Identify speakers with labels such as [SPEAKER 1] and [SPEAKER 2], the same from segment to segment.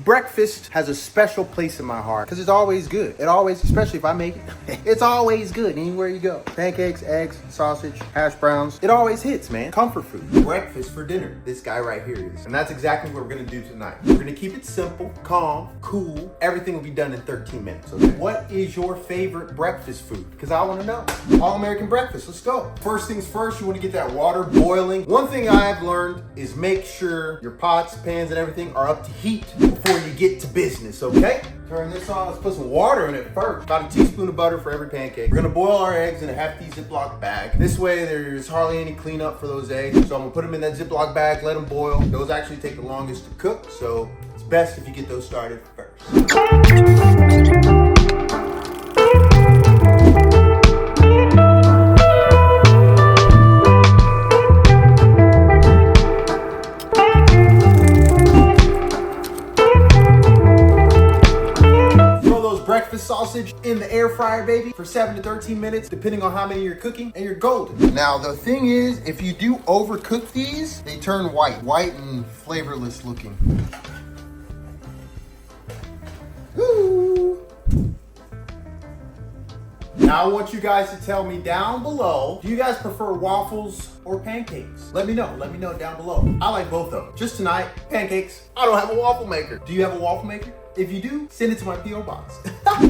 [SPEAKER 1] Breakfast has a special place in my heart because it's always good. It always, especially if I make it, it's always good anywhere you go. Pancakes, eggs, sausage, hash browns. It always hits, man. Comfort food. Breakfast for dinner. This guy right here is. And that's exactly what we're gonna do tonight. We're gonna keep it simple, calm, cool. Everything will be done in 13 minutes, okay? What is your favorite breakfast food? Because I wanna know. All-American breakfast, let's go. First things first, you wanna get that water boiling. One thing I have learned is make sure your pots, pans, and everything are up to heat before you get to business, okay? Turn this on, let's put some water in it first. About a teaspoon of butter for every pancake. We're gonna boil our eggs in a hefty Ziploc bag. This way there's hardly any cleanup for those eggs. So I'm gonna put them in that Ziploc bag, let them boil. Those actually take the longest to cook, so it's best if you get those started first. Breakfast sausage in the air fryer, baby, for 7 to 13 minutes, depending on how many you're cooking, and you're golden. Now, the thing is, if you do overcook these, they turn white and flavorless looking. Ooh. Now, I want you guys to tell me down below, do you guys prefer waffles or pancakes? Let me know down below. I like both of them. Just tonight, pancakes. I don't have a waffle maker. Do you have a waffle maker? If you do, send it to my P.O. box.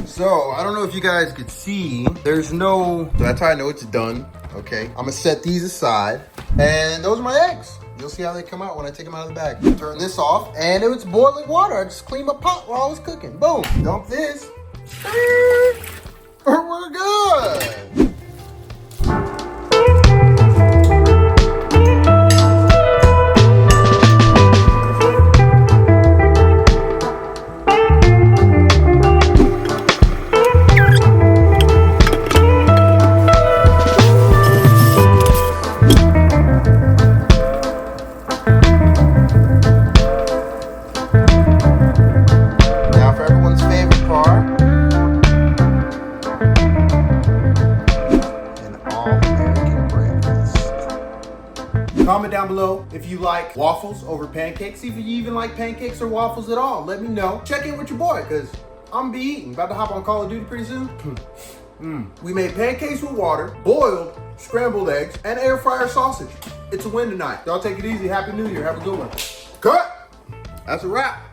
[SPEAKER 1] So, I don't know if you guys could see, there's no, that's how I know it's done, okay? I'm gonna set these aside, and those are my eggs. You'll see how they come out when I take them out of the bag. Turn this off, and it's boiling water. I just cleaned my pot while I was cooking. Boom, dump this. We're good. Comment down below if you like waffles over pancakes. If you even like pancakes or waffles at all, let me know. Check in with your boy, because I'm be eating. About to hop on Call of Duty pretty soon. We made pancakes with water, boiled scrambled eggs, and air fryer sausage. It's a win tonight. Y'all take it easy. Happy New Year. Have a good one. Cut. That's a wrap.